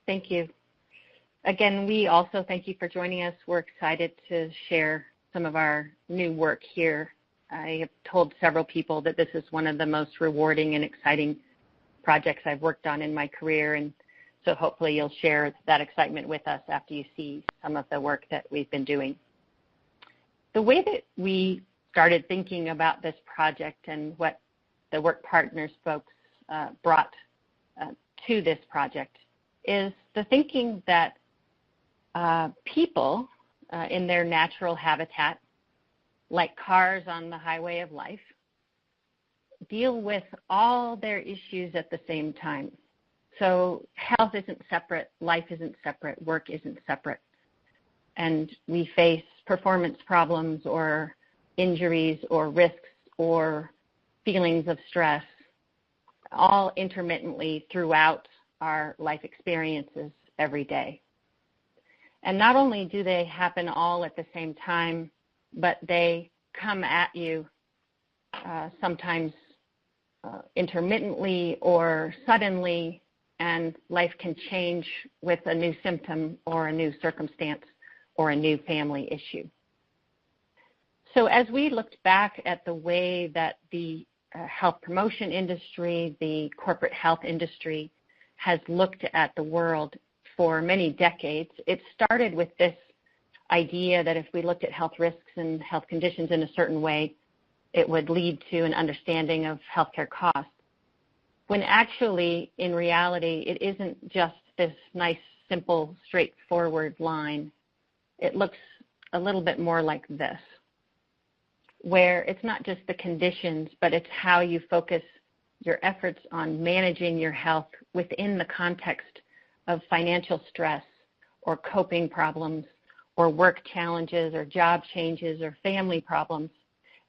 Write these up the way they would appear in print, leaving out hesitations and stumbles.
Thank you. Again, we also thank you for joining us. We're excited to share some of our new work here. I have told several people that this is one of the most rewarding and exciting projects I've worked on in my career, and so hopefully you'll share that excitement with us after you see some of the work that we've been doing. The way that we started thinking about this project and what the WorkPartners folks brought to this project is the thinking that people in their natural habitat, like cars on the highway of life, deal with all their issues at the same time. So health isn't separate, life isn't separate, work isn't separate. And we face performance problems or injuries or risks or feelings of stress all intermittently throughout our life experiences every day. And not only do they happen all at the same time, but they come at you sometimes intermittently or suddenly, and life can change with a new symptom or a new circumstance or a new family issue. So as we looked back at the way that the health promotion industry, the corporate health industry has looked at the world for many decades, it started with this idea that if we looked at health risks and health conditions in a certain way, it would lead to an understanding of healthcare costs. When actually, in reality, it isn't just this nice, simple, straightforward line. It looks a little bit more like this, where it's not just the conditions, but it's how you focus your efforts on managing your health within the context of financial stress or coping problems or work challenges or job changes or family problems,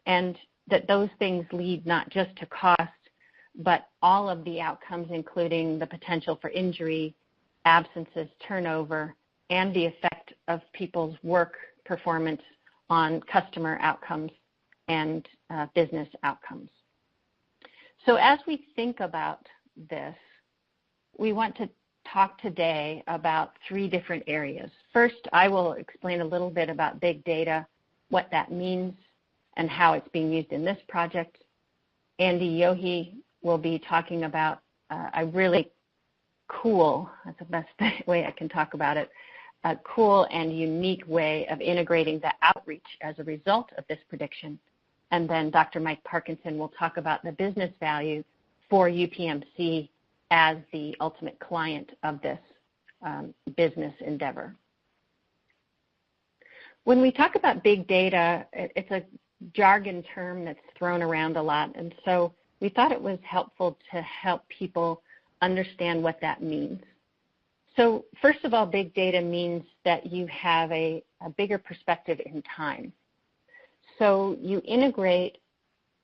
and that those things lead not just to cost, but all of the outcomes, including the potential for injury, absences, turnover, and the effect of people's work performance on customer outcomes and business outcomes. So as we think about this, we want to talk today about three different areas. First, I will explain a little bit about big data, what that means, and how it's being used in this project. Andy Yohe will be talking about a really cool, that's the best way I can talk about it, a cool and unique way of integrating the outreach as a result of this prediction. And then Dr. Mike Parkinson will talk about the business value for UPMC as the ultimate client of this business endeavor. When we talk about big data, it's a jargon term that's thrown around a lot, and so we thought it was helpful to help people understand what that means. So first of all, big data means that you have a bigger perspective in time. So you integrate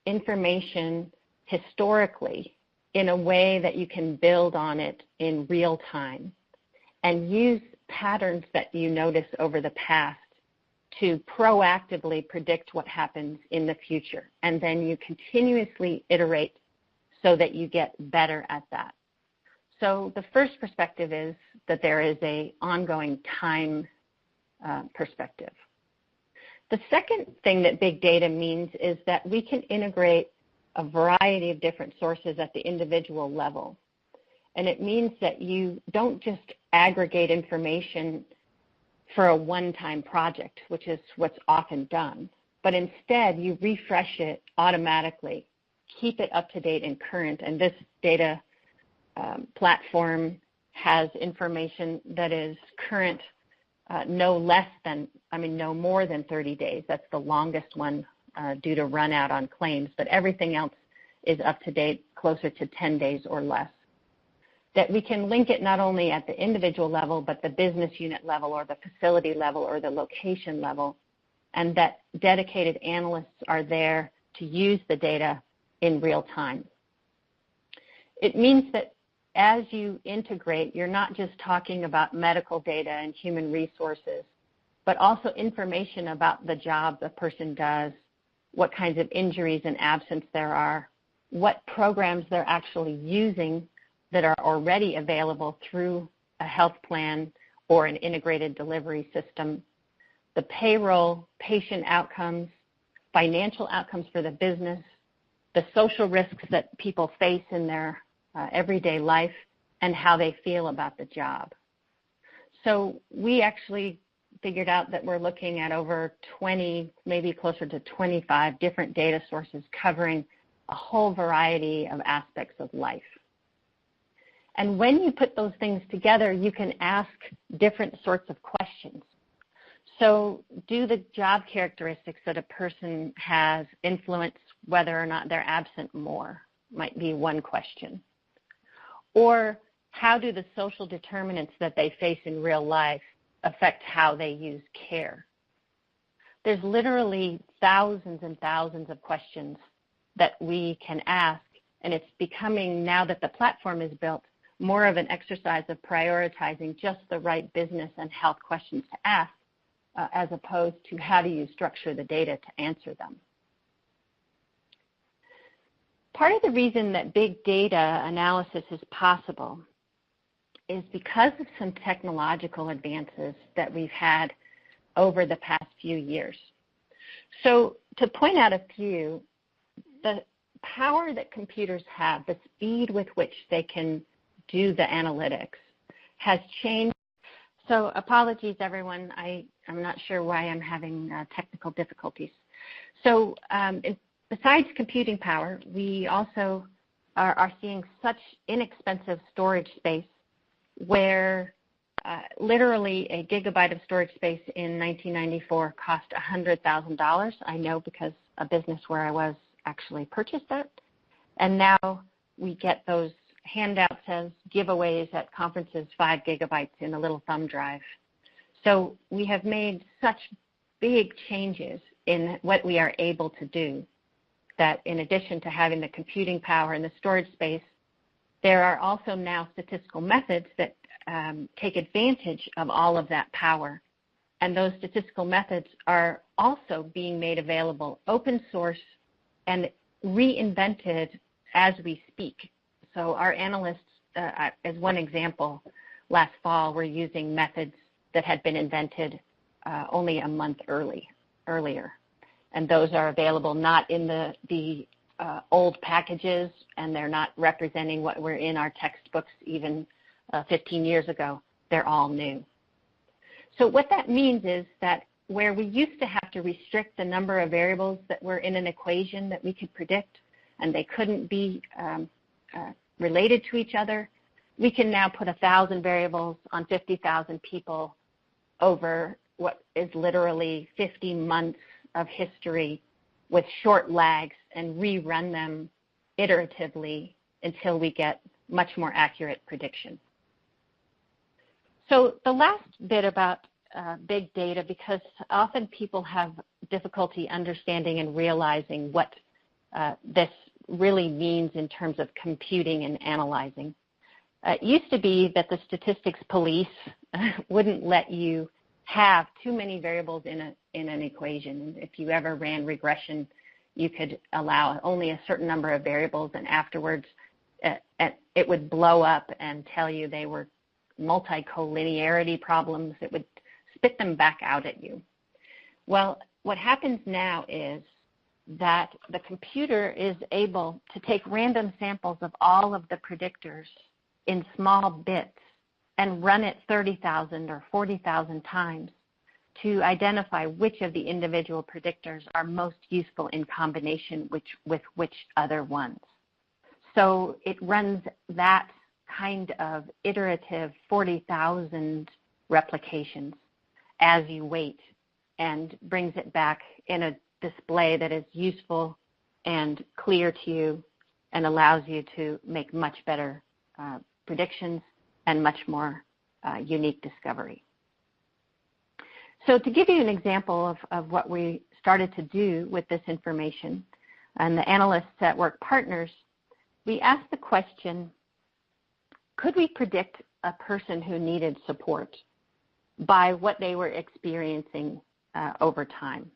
information historically in a way that you can build on it in real time and use patterns that you notice over the past to proactively predict what happens in the future. And then you continuously iterate so that you get better at that. So the first perspective is that there is an ongoing time perspective. The second thing that big data means is that we can integrate a variety of different sources at the individual level. And it means that you don't just aggregate information for a one-time project, which is what's often done, but instead you refresh it automatically, keep it up to date and current, and this data platform has information that is current no more than 30 days. That's the longest one due to run out on claims, but everything else is up to date closer to 10 days or less. That we can link it not only at the individual level, but the business unit level or the facility level or the location level, and that dedicated analysts are there to use the data in real time. It means that as you integrate, you're not just talking about medical data and human resources, but also information about the job the person does, what kinds of injuries and absence there are, what programs they're actually using that are already available through a health plan or an integrated delivery system, the payroll, patient outcomes, financial outcomes for the business, the social risks that people face in their everyday life, and how they feel about the job. So we actually figured out that we're looking at over 20, maybe closer to 25 different data sources covering a whole variety of aspects of life. And when you put those things together, you can ask different sorts of questions. So do the job characteristics that a person has influence whether or not they're absent more? Might be one question. Or how do the social determinants that they face in real life affect how they use care? There's literally thousands and thousands of questions that we can ask, and it's becoming, now that the platform is built, more of an exercise of prioritizing just the right business and health questions to ask, as opposed to how do you structure the data to answer them. Part of the reason that big data analysis is possible is because of some technological advances that we've had over the past few years. So to point out a few, the power that computers have, the speed with which they can do the analytics has changed. So apologies, everyone. I'm not sure why I'm having technical difficulties. So besides computing power, we also are seeing such inexpensive storage space where literally a gigabyte of storage space in 1994 cost $100,000. I know because a business where I was actually purchased that. And now we get those handouts as giveaways at conferences, 5 gigabytes in a little thumb drive. So we have made such big changes in what we are able to do that in addition to having the computing power and the storage space, there are also now statistical methods that take advantage of all of that power. And those statistical methods are also being made available open source and reinvented as we speak. So our analysts, as one example, last fall were using methods that had been invented only a month earlier. And those are available not in the old packages, and they're not representing what were in our textbooks even 15 years ago. They're all new. So what that means is that where we used to have to restrict the number of variables that were in an equation that we could predict, and they couldn't be related to each other, we can now put 1,000 variables on 50,000 people over what is literally 50 months of history with short lags and rerun them iteratively until we get much more accurate prediction. So the last bit about big data, because often people have difficulty understanding and realizing what this really means in terms of computing and analyzing. It used to be that the statistics police wouldn't let you have too many variables in an equation. If you ever ran regression, you could allow only a certain number of variables, and afterwards it would blow up and tell you they were multi-collinearity problems. It would spit them back out at you. Well, what happens now is that the computer is able to take random samples of all of the predictors in small bits and run it 30,000 or 40,000 times to identify which of the individual predictors are most useful in combination with which other ones. So it runs that kind of iterative 40,000 replications as you wait and brings it back in a display that is useful and clear to you and allows you to make much better predictions and much more unique discovery. So to give you an example of what we started to do with this information, and the analysts at WorkPartners, we asked the question, could we predict a person who needed support by what they were experiencing over time?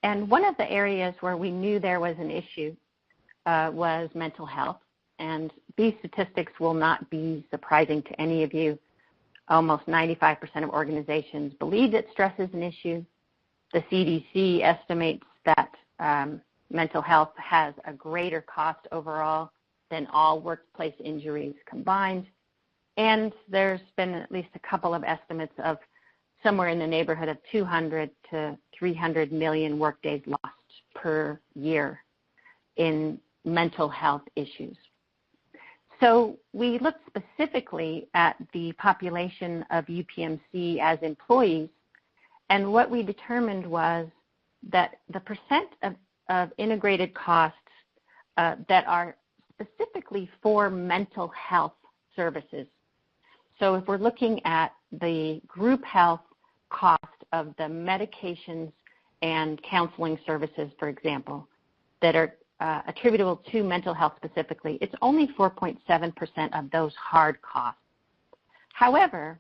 And one of the areas where we knew there was an issue was mental health. And these statistics will not be surprising to any of you, Almost 95% of organizations believe that stress is an issue. The CDC estimates that mental health has a greater cost overall than all workplace injuries combined. And there's been at least a couple of estimates of somewhere in the neighborhood of 200 to 300 million workdays lost per year in mental health issues. So we looked specifically at the population of UPMC as employees, and what we determined was that the percent of integrated costs that are specifically for mental health services. So if we're looking at the group health cost of the medications and counseling services, for example, that are attributable to mental health specifically, it's only 4.7% of those hard costs. However,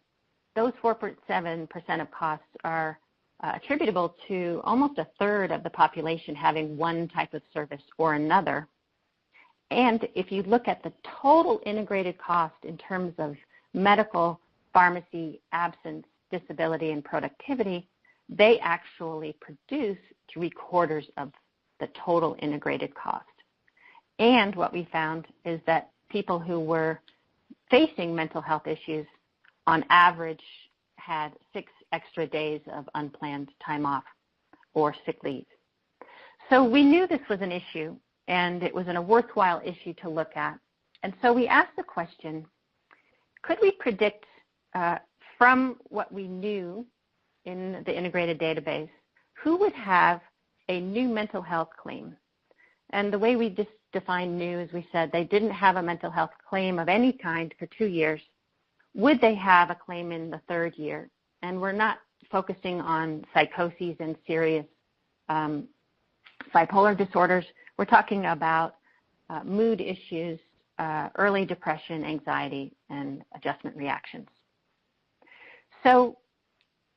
those 4.7% of costs are attributable to almost a third of the population having one type of service or another. And if you look at the total integrated cost in terms of medical, pharmacy, absence, disability, and productivity, they actually produce 3/4 of the total integrated cost. And what we found is that people who were facing mental health issues on average had 6 extra days of unplanned time off or sick leave. So we knew this was an issue, and it was a worthwhile issue to look at. And so we asked the question, could we predict from what we knew in the integrated database, who would have a new mental health claim? And the way we defined new is we said they didn't have a mental health claim of any kind for 2 years. Would they have a claim in the 3rd year? And we're not focusing on psychoses and serious bipolar disorders. We're talking about mood issues, early depression, anxiety, and adjustment reactions. So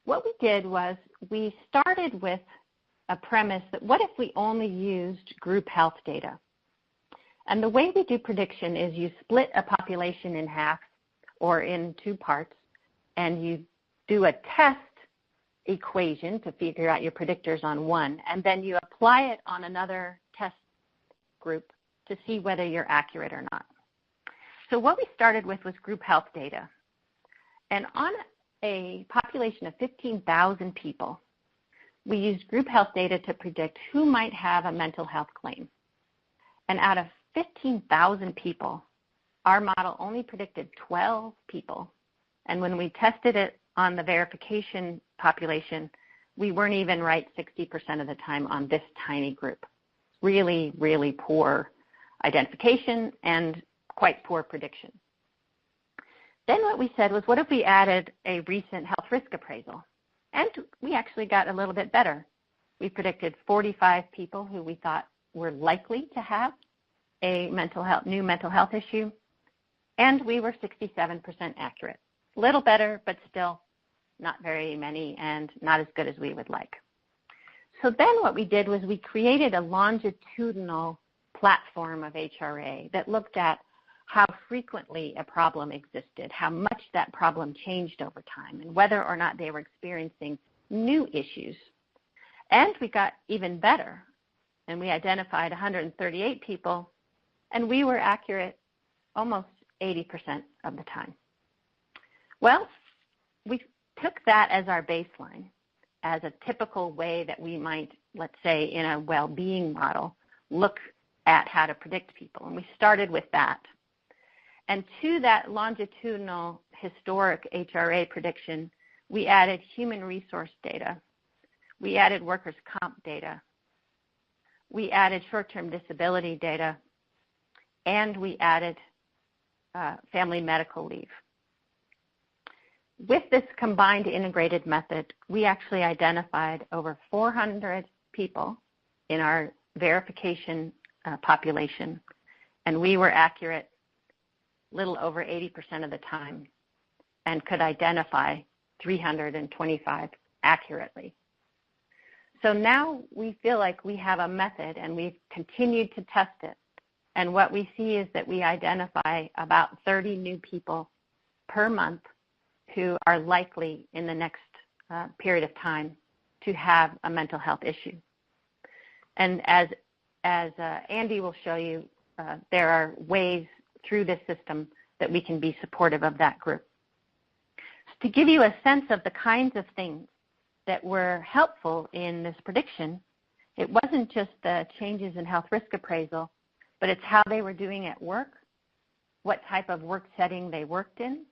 what we did was we started with a premise that what if we only used group health data? And the way we do prediction is you split a population in half or in 2 parts, and you do a test equation to figure out your predictors on one, and then you apply it on another test group to see whether you're accurate or not. So what we started with was group health data. And on a population of 15,000 people, we used group health data to predict who might have a mental health claim. And out of 15,000 people, our model only predicted 12 people. And when we tested it on the verification population, we weren't even right 60% of the time on this tiny group. Really, really poor identification and quite poor prediction. Then what we said was, what if we added a recent health risk appraisal? And we actually got a little bit better. We predicted 45 people who we thought were likely to have a new mental health issue, and we were 67% accurate. A little better, but still not very many and not as good as we would like. So then what we did was we created a longitudinal platform of HRA that looked at how frequently a problem existed, how much that problem changed over time, and whether or not they were experiencing new issues. And we got even better, and we identified 138 people, and we were accurate almost 80% of the time. Well, we took that as our baseline, as a typical way that we might, let's say, in a well-being model, look at how to predict people. And we started with that. And to that longitudinal historic HRA prediction, we added human resource data. We added workers' comp data. We added short-term disability data. And we added family medical leave. With this combined integrated method, we actually identified over 400 people in our verification population, and we were accurate little over 80% of the time and could identify 325 accurately. So now we feel like we have a method, and we've continued to test it. And what we see is that we identify about 30 new people per month who are likely in the next period of time to have a mental health issue. And as Andy will show you, there are ways through this system that we can be supportive of that group. So to give you a sense of the kinds of things that were helpful in this prediction, it wasn't just the changes in health risk appraisal, but it's how they were doing at work, what type of work setting they worked in,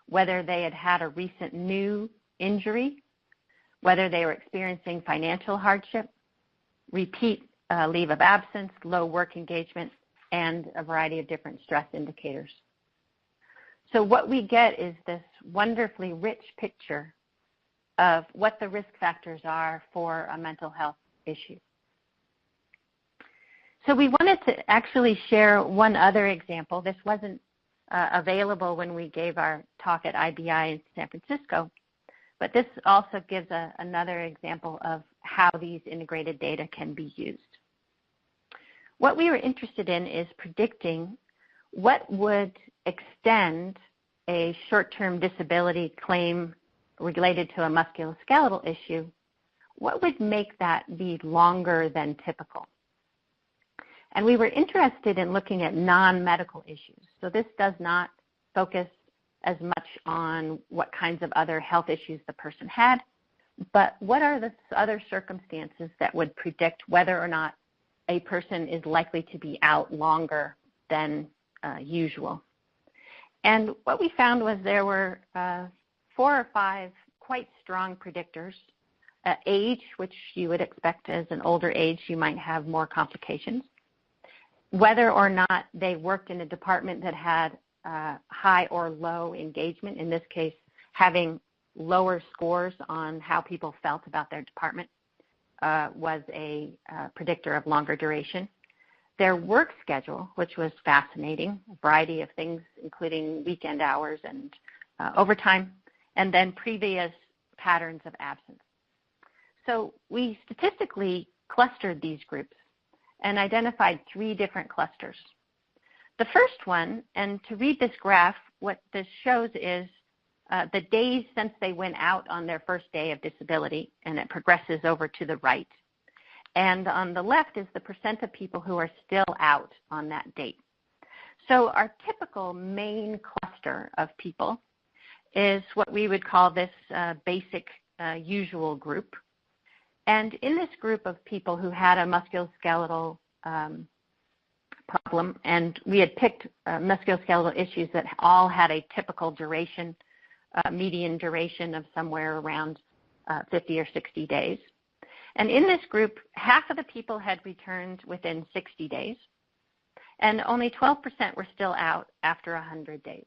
whether they had had a recent new injury, whether they were experiencing financial hardship, repeat leave of absence, low work engagement, and a variety of different stress indicators. So what we get is this wonderfully rich picture of what the risk factors are for a mental health issue. So we wanted to actually share one other example. This wasn't available when we gave our talk at IBI in San Francisco, but this also gives another example of how these integrated data can be used. What we were interested in is predicting what would extend a short-term disability claim related to a musculoskeletal issue, what would make that be longer than typical? And we were interested in looking at non-medical issues. So this does not focus as much on what kinds of other health issues the person had, but what are the other circumstances that would predict whether or not a person is likely to be out longer than usual. And what we found was there were 4 or 5 quite strong predictors. Age, which you would expect as an older age, you might have more complications. Whether or not they worked in a department that had high or low engagement, in this case, having lower scores on how people felt about their department was a predictor of longer duration. Their work schedule, which was fascinating, a variety of things, including weekend hours and overtime, and then previous patterns of absence. So we statistically clustered these groups and identified 3 different clusters. The first one, and to read this graph, what this shows is the days since they went out on their first day of disability, and it progresses over to the right. And on the left is the percent of people who are still out on that date. So our typical main cluster of people is what we would call this basic usual group. And in this group of people who had a musculoskeletal problem, and we had picked musculoskeletal issues that all had a typical duration, median duration of somewhere around 50 or 60 days. And in this group, half of the people had returned within 60 days, and only 12% were still out after 100 days.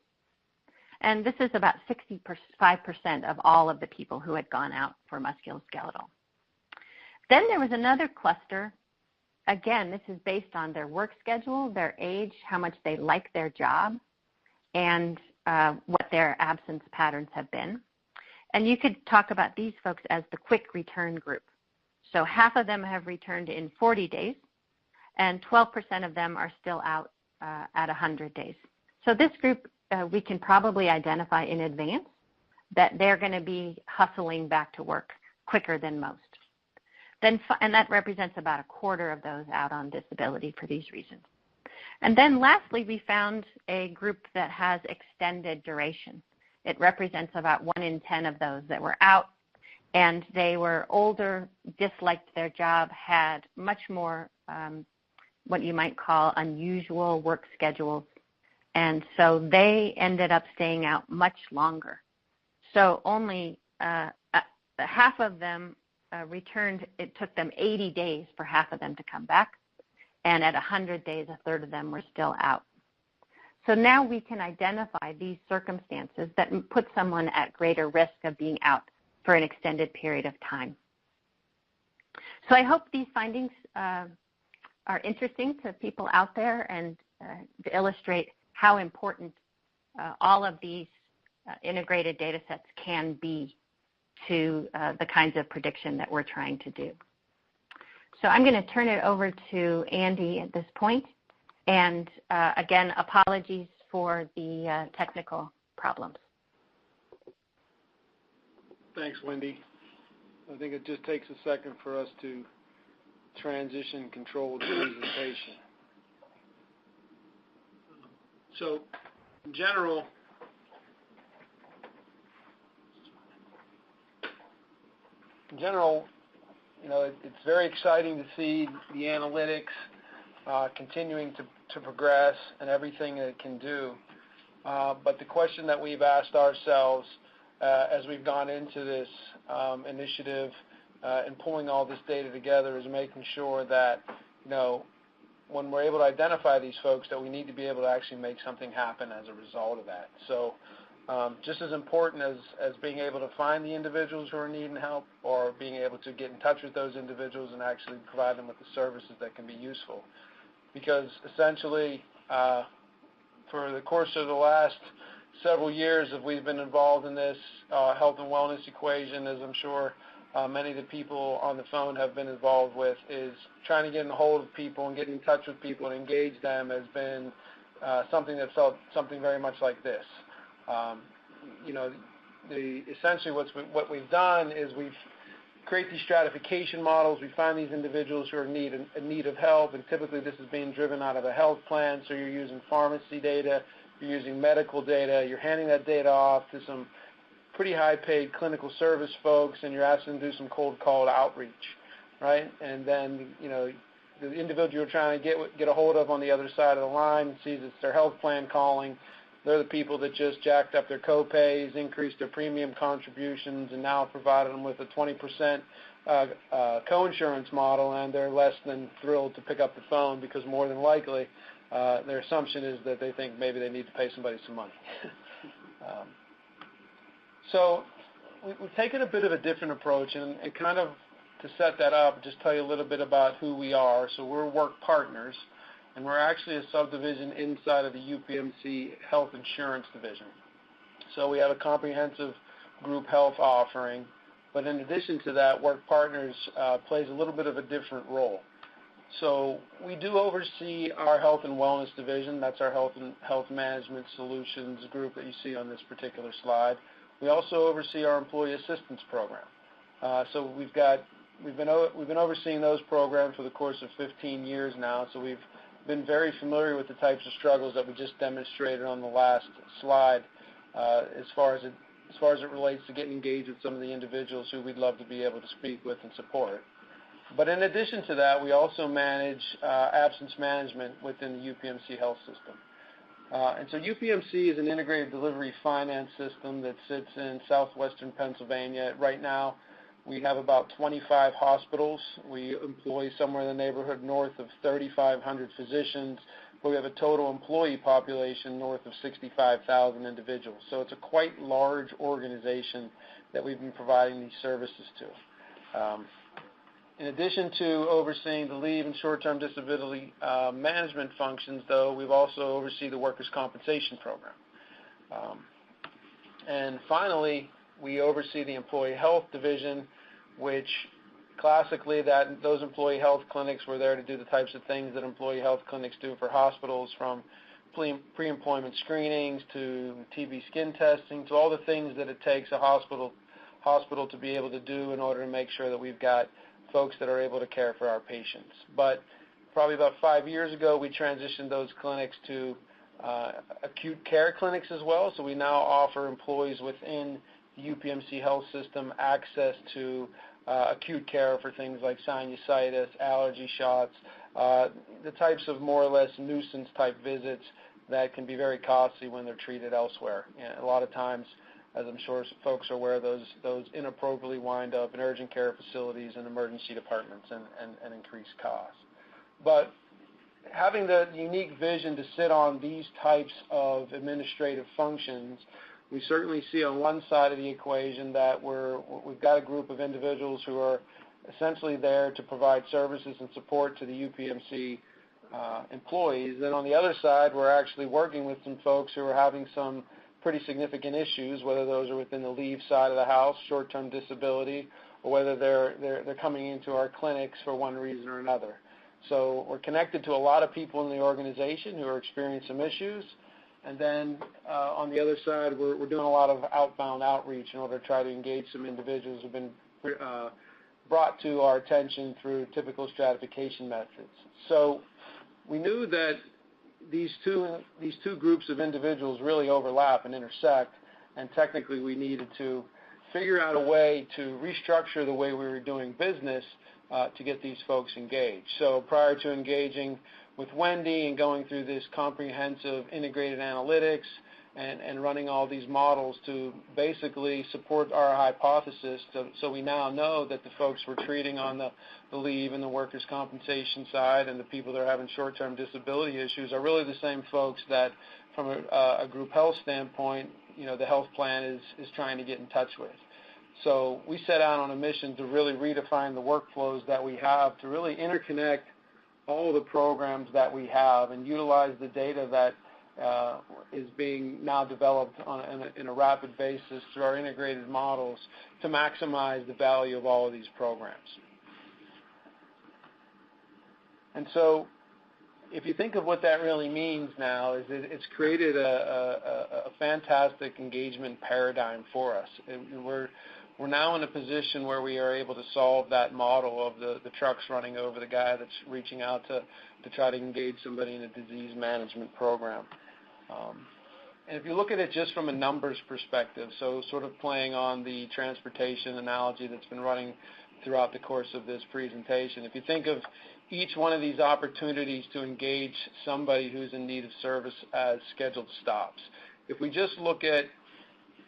And this is about 65% of all of the people who had gone out for musculoskeletal. Then there was another cluster. Again, this is based on their work schedule, their age, how much they like their job, and what their absence patterns have been. And you could talk about these folks as the quick return group. So half of them have returned in 40 days, and 12% of them are still out at 100 days. So this group, we can probably identify in advance that they're going to be hustling back to work quicker than most. And that represents about a quarter of those out on disability for these reasons. And then lastly, we found a group that has extended duration. It represents about 1 in 10 of those that were out, and they were older, disliked their job, had much more what you might call unusual work schedules, and so they ended up staying out much longer. So only half of them returned. It took them 80 days for half of them to come back, and at 100 days, a third of them were still out. So now we can identify these circumstances that put someone at greater risk of being out for an extended period of time. So I hope these findings are interesting to people out there and to illustrate how important all of these integrated data sets can be to the kinds of prediction that we're trying to do. So I'm going to turn it over to Andy at this point. And again, apologies for the technical problems. Thanks, Wendy. I think it just takes a second for us to transition control the presentation. So, in general, you know, it's very exciting to see the analytics continuing to progress and everything that it can do. But the question that we've asked ourselves as we've gone into this initiative and pulling all this data together is making sure that, you know, when we're able to identify these folks, that we need to be able to actually make something happen as a result of that. So just as important as being able to find the individuals who are needing help, or being able to get in touch with those individuals and actually provide them with the services that can be useful. Because essentially, for the course of the last several years that we've been involved in this health and wellness equation, as I'm sure many of the people on the phone have been involved with, is trying to get in hold of people and get in touch with people and engage them has been something that felt something very much like this. You know, essentially what we've done is we've created these stratification models. We find these individuals who are in need of help, and typically this is being driven out of a health plan, so you're using pharmacy data, you're using medical data, you're handing that data off to some pretty high-paid clinical service folks, and you're asking them to do some cold call outreach, right? And then, you know, the individual you're trying to get a hold of on the other side of the line sees it's their health plan calling. They're the people that just jacked up their co-pays, increased their premium contributions, and now provided them with a 20% co-insurance model, and they're less than thrilled to pick up the phone because more than likely their assumption is that they think maybe they need to pay somebody some money. So we've taken a bit of a different approach, and kind of to set that up, just tell you a little bit about who we are. So we're WorkPartners, and we're actually a subdivision inside of the UPMC Health Insurance Division. So we have a comprehensive group health offering, but in addition to that, WorkPartners plays a little bit of a different role. So we do oversee our health and wellness division. That's our health management solutions group that you see on this particular slide. We also oversee our employee assistance program. So we've been overseeing those programs for the course of 15 years now. So we've been very familiar with the types of struggles that we just demonstrated on the last slide, as far as it relates to getting engaged with some of the individuals who we'd love to be able to speak with and support. But in addition to that, we also manage absence management within the UPMC health system. And so UPMC is an integrated delivery finance system that sits in southwestern Pennsylvania. Right now, we have about 25 hospitals. We employ somewhere in the neighborhood north of 3,500 physicians. We have a total employee population north of 65,000 individuals. So it's a quite large organization that we've been providing these services to. In addition to overseeing the leave and short-term disability management functions, though, we've also overseen the workers' compensation program. And finally, we oversee the employee health division, which classically those employee health clinics were there to do the types of things that employee health clinics do for hospitals, from pre-employment screenings to TB skin testing, to all the things that it takes a hospital to be able to do in order to make sure that we've got folks that are able to care for our patients. But probably about 5 years ago, we transitioned those clinics to acute care clinics as well. So we now offer employees within the UPMC health system access to acute care for things like sinusitis, allergy shots, the types of more or less nuisance type visits that can be very costly when they're treated elsewhere. And a lot of times, as I'm sure folks are aware, those inappropriately wind up in urgent care facilities and emergency departments and increase costs. But having the unique vision to sit on these types of administrative functions, we certainly see on one side of the equation that we've got a group of individuals who are essentially there to provide services and support to the UPMC employees. Then on the other side, we're actually working with some folks who are having some pretty significant issues, whether those are within the leave side of the house, short-term disability, or whether they're coming into our clinics for one reason or another. So we're connected to a lot of people in the organization who are experiencing some issues, And then on the other side, we're doing a lot of outbound outreach in order to try to engage some individuals who have been brought to our attention through typical stratification methods. So we knew that these two groups of individuals really overlap and intersect, and technically we needed to figure out a way to restructure the way we were doing business to get these folks engaged. So prior to engaging with Wendy and going through this comprehensive integrated analytics and running all these models to basically support our hypothesis, so we now know that the folks we're treating on the leave and the workers' compensation side and the people that are having short-term disability issues are really the same folks that, from a group health standpoint, the health plan is trying to get in touch with. So we set out on a mission to really redefine the workflows that we have, to really interconnect all the programs that we have and utilize the data that is being now developed in a rapid basis through our integrated models to maximize the value of all of these programs. And so if you think of what that really means now, is it's created a fantastic engagement paradigm for us. And we're now in a position where we are able to solve that model of the trucks running over the guy that's reaching out to try to engage somebody in a disease management program. And if you look at it just from a numbers perspective, so sort of playing on the transportation analogy that's been running throughout the course of this presentation, if you think of each one of these opportunities to engage somebody who's in need of service as scheduled stops, if we just look at,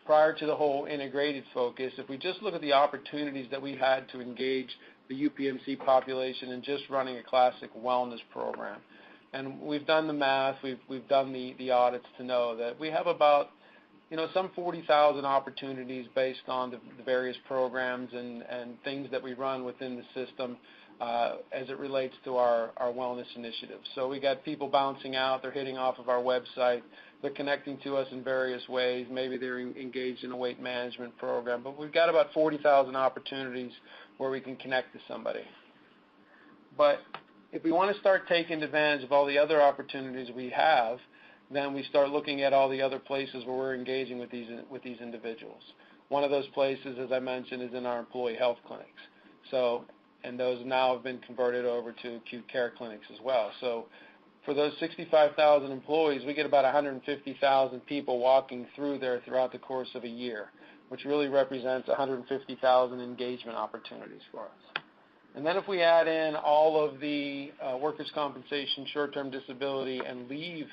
prior to the whole integrated focus, if we just look at the opportunities that we had to engage the UPMC population in just running a classic wellness program, and we've done the math, we've done the audits to know that we have about some 40,000 opportunities based on the various programs and things that we run within the system as it relates to our wellness initiatives. So we got people bouncing out, they're hitting off of our website, they're connecting to us in various ways, maybe they're engaged in a weight management program, but we've got about 40,000 opportunities where we can connect to somebody. But if we want to start taking advantage of all the other opportunities we have, then we start looking at all the other places where we're engaging with these individuals. One of those places, as I mentioned, is in our employee health clinics. So, and those now have been converted over to acute care clinics as well. So for those 65,000 employees, we get about 150,000 people walking through there throughout the course of a year, which really represents 150,000 engagement opportunities for us. And then if we add in all of the workers' compensation, short-term disability, and leave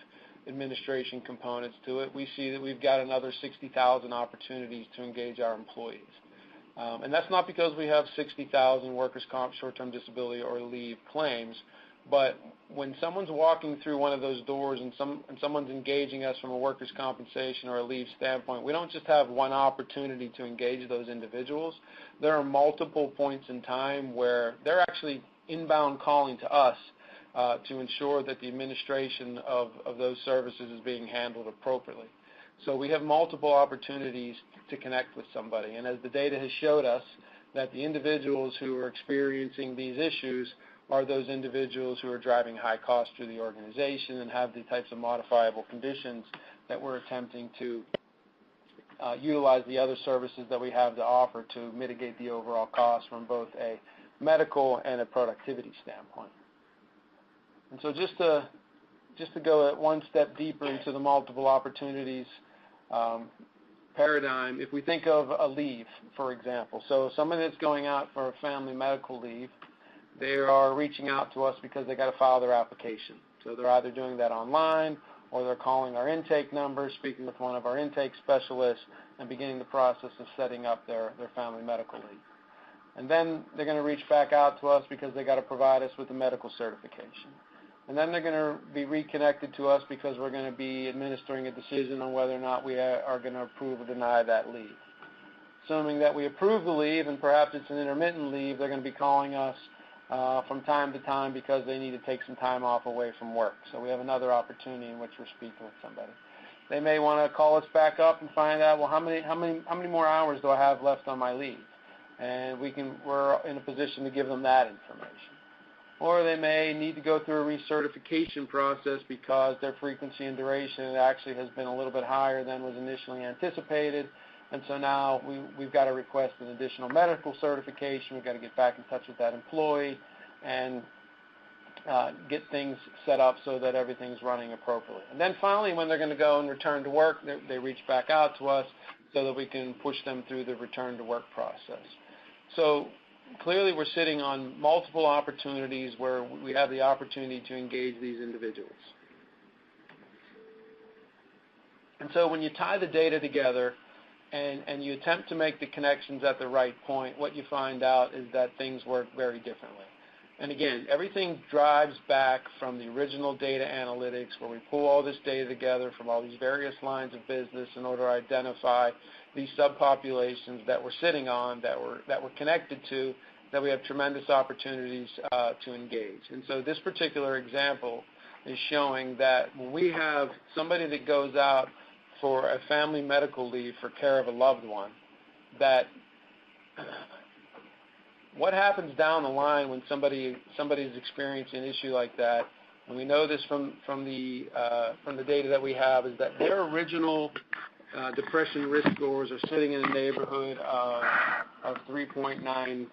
administration components to it, we see that we've got another 60,000 opportunities to engage our employees. And that's not because we have 60,000 workers' comp, short-term disability, or leave claims, but when someone's walking through one of those doors and someone's engaging us from a workers' compensation or a leave standpoint, we don't just have one opportunity to engage those individuals. There are multiple points in time where they're actually inbound calling to us to ensure that the administration of those services is being handled appropriately. So we have multiple opportunities to connect with somebody. And as the data has showed us, that the individuals who are experiencing these issues are those individuals who are driving high costs through the organization and have the types of modifiable conditions that we're attempting to utilize the other services that we have to offer to mitigate the overall cost from both a medical and a productivity standpoint. And so just to go at one step deeper into the multiple opportunities paradigm, if we think of a leave, for example, so somebody that's going out for a family medical leave, they are reaching out to us because they got to file their application. So they're either doing that online or they're calling our intake number, speaking with one of our intake specialists, and beginning the process of setting up their family medical leave. And then they're going to reach back out to us because they got to provide us with a medical certification. And then they're going to be reconnected to us because we're going to be administering a decision on whether or not we are going to approve or deny that leave. Assuming that we approve the leave, and perhaps it's an intermittent leave, they're going to be calling us from time to time because they need to take some time off away from work. So we have another opportunity in which we're speaking with somebody. They may want to call us back up and find out, well, how many more hours do I have left on my leave? And we're in a position to give them that information. or they may need to go through a recertification process because their frequency and duration actually has been a little bit higher than was initially anticipated. And so now we've got to request an additional medical certification. We've got to get back in touch with that employee and get things set up so that everything's running appropriately. And then finally, when they're going to go and return to work, they reach back out to us so that we can push them through the return to work process. So clearly we're sitting on multiple opportunities where we have the opportunity to engage these individuals. And so when you tie the data together and you attempt to make the connections at the right point, what you find out is that things work very differently. And again, everything drives back from the original data analytics where we pull all this data together from all these various lines of business in order to identify these subpopulations that we're sitting on, that we're connected to, that we have tremendous opportunities to engage. And so this particular example is showing that when we have somebody that goes out for a family medical leave for care of a loved one, that what happens down the line when somebody's experiencing an issue like that, and we know this from the data that we have, is that their original depression risk scores are sitting in the neighborhood of 3.9%.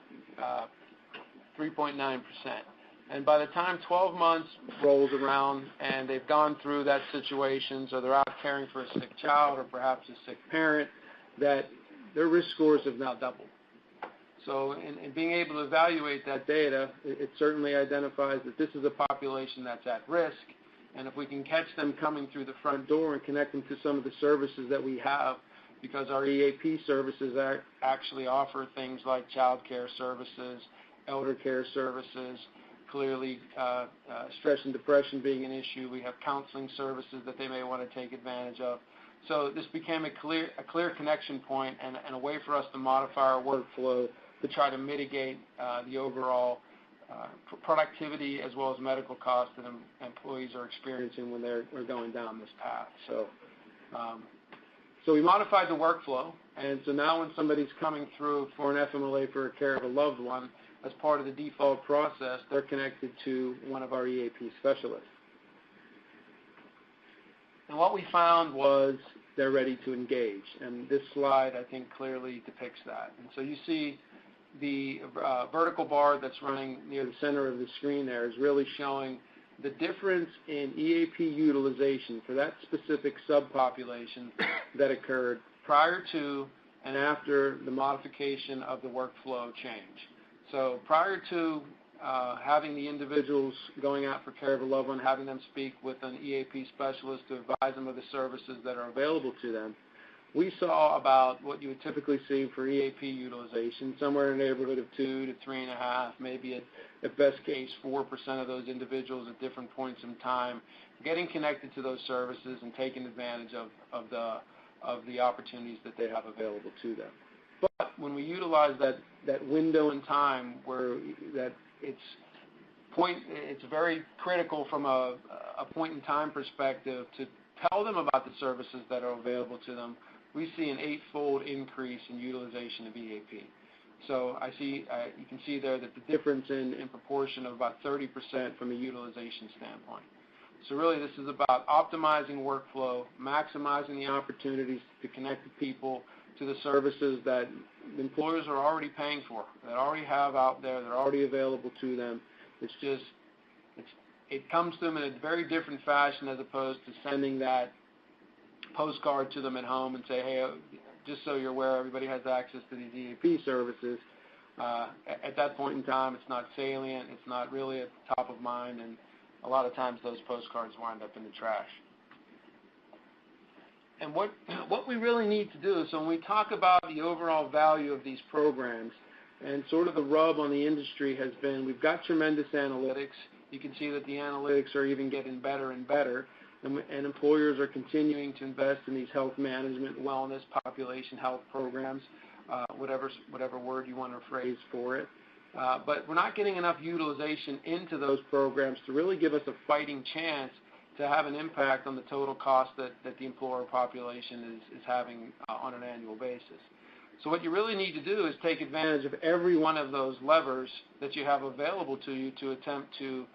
And by the time 12 months rolls around and they've gone through that situation, so they're out caring for a sick child or perhaps a sick parent, that their risk scores have now doubled. So in being able to evaluate that data, it certainly identifies that this is a population that's at risk, and if we can catch them coming through the front door and connect them to some of the services that we have, because our EAP services actually offer things like child care services, elder care services, clearly stress and depression being an issue. We have counseling services that they may want to take advantage of. So this became a clear connection point and a way for us to modify our workflow to try to mitigate the overall productivity as well as medical costs that employees are experiencing when they're going down this path. So we modified the workflow, and so now when somebody's coming through for an FMLA for care of a loved one, as part of the default process, they're connected to one of our EAP specialists. And what we found was they're ready to engage, and this slide, I think, clearly depicts that. And so you see the vertical bar that's running near the center of the screen there is really showing the difference in EAP utilization for that specific subpopulation that occurred prior to and after the modification of the workflow change. So prior to having the individuals going out for care of a loved one, having them speak with an EAP specialist to advise them of the services that are available to them, we saw about what you would typically see for EAP utilization, somewhere in the neighborhood of 2 to 3.5, maybe at best case 4% of those individuals at different points in time getting connected to those services and taking advantage of the opportunities that they have available to them. But when we utilize that window in time where that it's very critical from a point in time perspective to tell them about the services that are available to them, we see an 8-fold increase in utilization of EAP. So you can see there that the difference in proportion of about 30% from a utilization standpoint. So really this is about optimizing workflow, maximizing the opportunities to connect the people to the services that employers are already paying for, that already have out there, that are already available to them. It comes to them in a very different fashion as opposed to sending that postcard to them at home and say, hey, just so you're aware, everybody has access to these EAP services. At that point in time, it's not salient, it's not really at the top of mind, and a lot of times those postcards wind up in the trash. And what we really need to do, so when we talk about the overall value of these programs, and sort of the rub on the industry has been we've got tremendous analytics. You can see that the analytics are even getting better and better, and employers are continuing to invest in these health management, wellness, population health programs, whatever word you want to phrase for it. But we're not getting enough utilization into those programs to really give us a fighting chance to have an impact on the total cost that the employer population is having on an annual basis. So what you really need to do is take advantage of every one of those levers that you have available to you to attempt to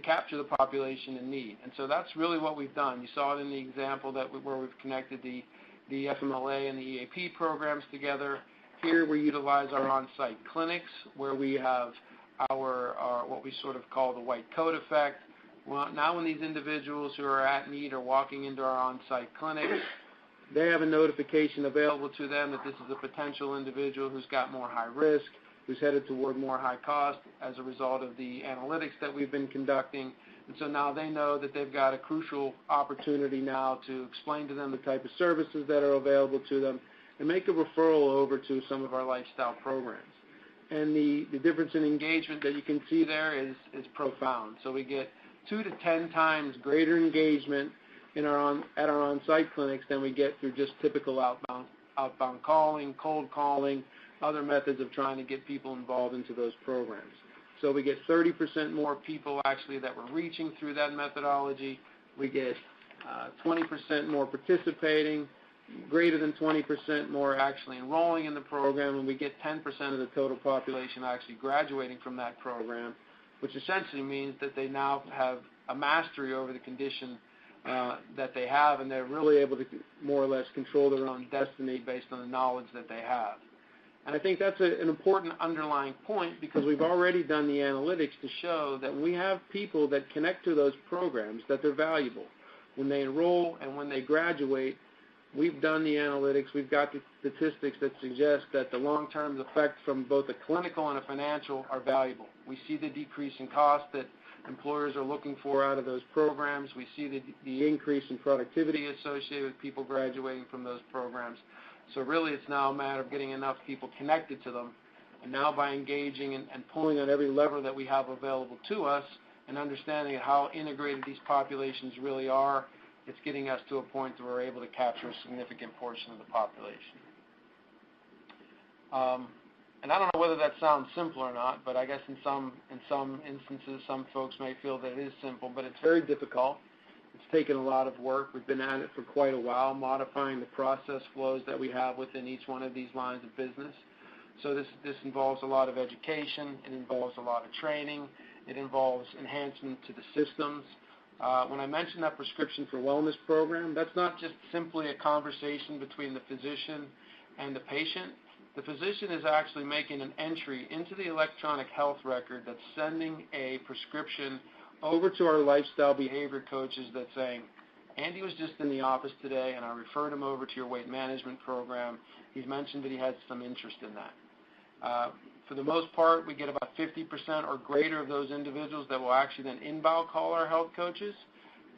capture the population in need. And so that's really what we've done. You saw it in the example where we've connected the FMLA and the EAP programs together. Here we utilize our on-site clinics where we have our what we sort of call the white coat effect. Well, now when these individuals who are at need are walking into our on-site clinics, they have a notification available to them that this is a potential individual who's got more high risk, who's headed toward more high cost as a result of the analytics that we've been conducting. And so now they know that they've got a crucial opportunity now to explain to them the type of services that are available to them and make a referral over to some of our lifestyle programs. And the difference in engagement that you can see there is profound. So we get 2 to 10 times greater engagement at our on-site clinics than we get through just typical outbound calling, cold calling, other methods of trying to get people involved into those programs. So we get 30% more people actually that we're reaching through that methodology. We get 20% more participating, greater than 20% more actually enrolling in the program, and we get 10% of the total population actually graduating from that program, which essentially means that they now have a mastery over the condition that they have, and they're really able to more or less control their own destiny based on the knowledge that they have. And I think that's an important underlying point because we've already done the analytics to show that when we have people that connect to those programs, that they're valuable. When they enroll and when they graduate, we've done the analytics. We've got the statistics that suggest that the long-term effects from both a clinical and a financial are valuable. We see the decrease in cost that employers are looking for out of those programs. We see the increase in productivity associated with people graduating from those programs. So really it's now a matter of getting enough people connected to them. And now by engaging and pulling on every lever that we have available to us and understanding how integrated these populations really are, it's getting us to a point where we're able to capture a significant portion of the population. And I don't know whether that sounds simple or not, but I guess in some instances, some folks may feel that it is simple, but it's very difficult. It's taken a lot of work. We've been at it for quite a while, modifying the process flows that we have within each one of these lines of business. So this involves a lot of education. It involves a lot of training. It involves enhancement to the systems. When I mentioned that prescription for wellness program, that's not just simply a conversation between the physician and the patient. The physician is actually making an entry into the electronic health record that's sending a prescription over to our lifestyle behavior coaches that's saying, Andy was just in the office today and I referred him over to your weight management program. He's mentioned that he had some interest in that. For the most part, we get about 50% or greater of those individuals that will actually then inbound call our health coaches.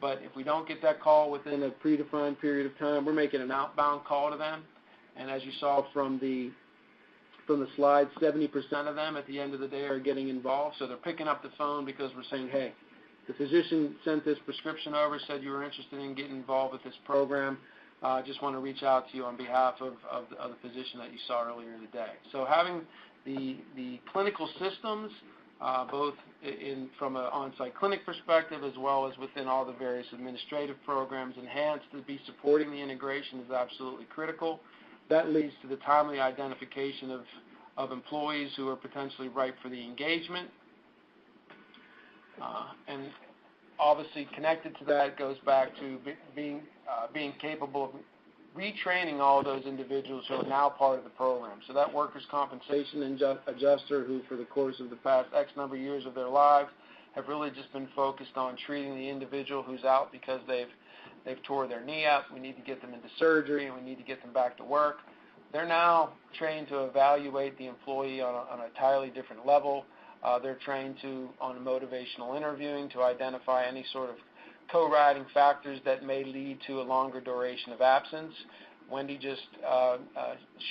But if we don't get that call within a predefined period of time, we're making an outbound call to them. And as you saw from the slide, 70% of them at the end of the day are getting involved. So they're picking up the phone because we're saying, hey, the physician sent this prescription over, said you were interested in getting involved with this program. I just want to reach out to you on behalf of the physician that you saw earlier today. So having the clinical systems, both from an on-site clinic perspective as well as within all the various administrative programs enhanced to be supporting the integration is absolutely critical. That leads to the timely identification of employees who are potentially ripe for the engagement. And obviously connected to that goes back to being capable of retraining all those individuals who are now part of the program. So that workers' compensation adjuster who for the course of the past X number of years of their lives have really just been focused on treating the individual who's out because they've tore their knee up, we need to get them into surgery, and we need to get them back to work. They're now trained to evaluate the employee on an entirely different level. They're trained on motivational interviewing to identify any sort of co-riding factors that may lead to a longer duration of absence. Wendy just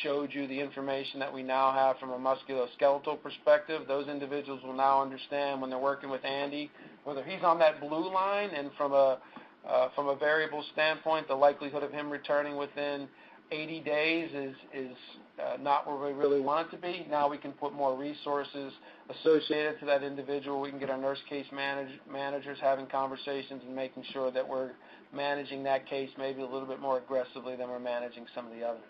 showed you the information that we now have from a musculoskeletal perspective. Those individuals will now understand when they're working with Andy, whether he's on that blue line, and from a variable standpoint, the likelihood of him returning within 80 days is not where we really want it to be. Now we can put more resources associated to that individual. We can get our nurse case managers having conversations and making sure that we're managing that case maybe a little bit more aggressively than we're managing some of the others.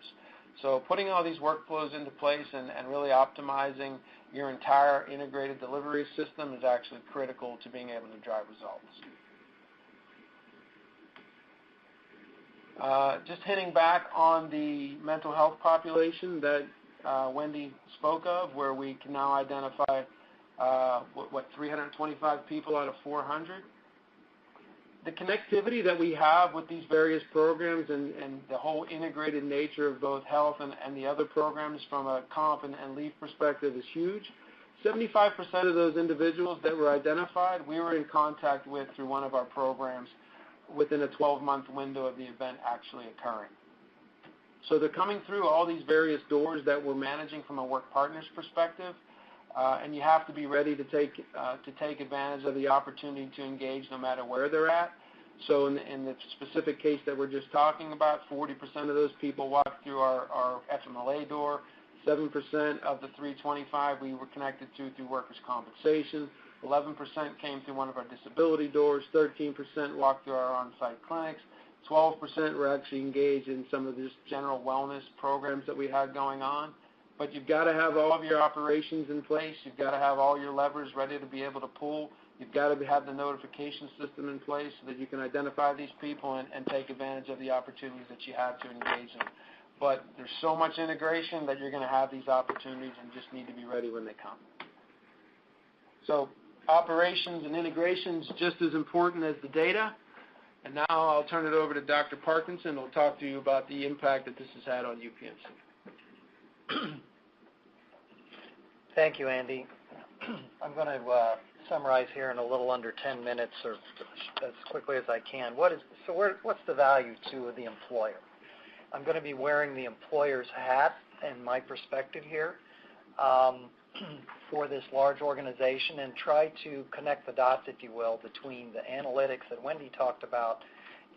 So putting all these workflows into place and really optimizing your entire integrated delivery system is actually critical to being able to drive results. Just hitting back on the mental health population that Wendy spoke of, where we can now identify 325 people out of 400. The connectivity that we have with these various programs and the whole integrated nature of both health and the other programs from a comp and leave perspective is huge. 75% of those individuals that were identified, we were in contact with through one of our programs within a 12-month window of the event actually occurring. So they're coming through all these various doors that we're managing from a WorkPartners perspective, and you have to be ready to take advantage of the opportunity to engage no matter where they're at. So in the specific case that we're just talking about, 40% of those people walked through our FMLA door. 7% of the 325 we were connected to through workers' compensation. 11% came through one of our disability doors. 13% walked through our on-site clinics. 12% were actually engaged in some of this general wellness programs that we had going on. But you've got to have all of your operations in place. You've got to have all your levers ready to be able to pull. You've got to have the notification system in place so that you can identify these people and take advantage of the opportunities that you have to engage in. But there's so much integration that you're going to have these opportunities and just need to be ready when they come. So operations and integrations just as important as the data. And now I'll turn it over to Dr. Parkinson, who will talk to you about the impact that this has had on UPMC. Thank you, Andy. I'm going to summarize here in a little under 10 minutes or as quickly as I can. What's the value to the employer? I'm going to be wearing the employer's hat in my perspective here for this large organization and try to connect the dots, if you will, between the analytics that Wendy talked about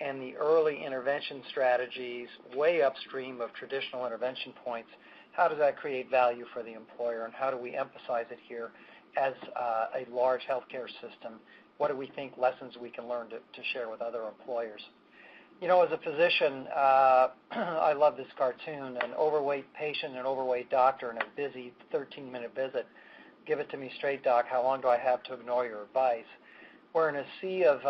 and the early intervention strategies way upstream of traditional intervention points. How does that create value for the employer, and how do we emphasize it here as a large healthcare system? What do we think lessons we can learn to share with other employers? You know, as a physician, I love this cartoon, an overweight patient and an overweight doctor in a busy 13-minute visit. Give it to me straight, doc. How long do I have to ignore your advice? We're in a sea of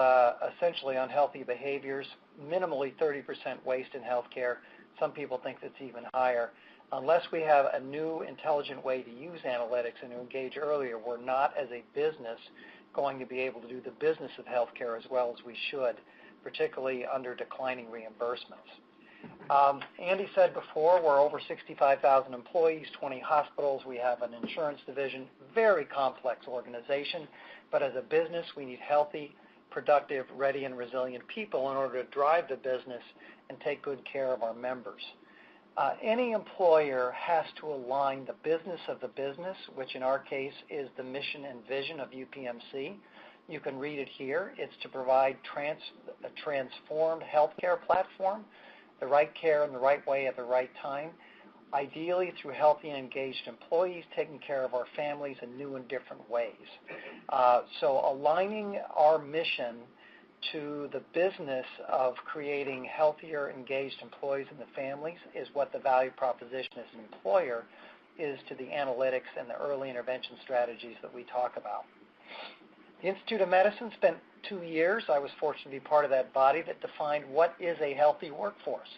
essentially unhealthy behaviors, minimally 30% waste in healthcare. Some people think it's even higher. Unless we have a new intelligent way to use analytics and to engage earlier, we're not as a business going to be able to do the business of healthcare as well as we should, particularly under declining reimbursements. Andy said before, we're over 65,000 employees, 20 hospitals. We have an insurance division, very complex organization. But as a business, we need healthy, productive, ready, and resilient people in order to drive the business and take good care of our members. Any employer has to align the business of the business, which in our case is the mission and vision of UPMC. You can read it here. It's to provide a transformed healthcare platform, the right care in the right way at the right time, ideally through healthy and engaged employees taking care of our families in new and different ways. So aligning our mission to the business of creating healthier, engaged employees and the families is what the value proposition as an employer is to the analytics and the early intervention strategies that we talk about. The Institute of Medicine spent 2 years, I was fortunate to be part of that body, that defined what is a healthy workforce.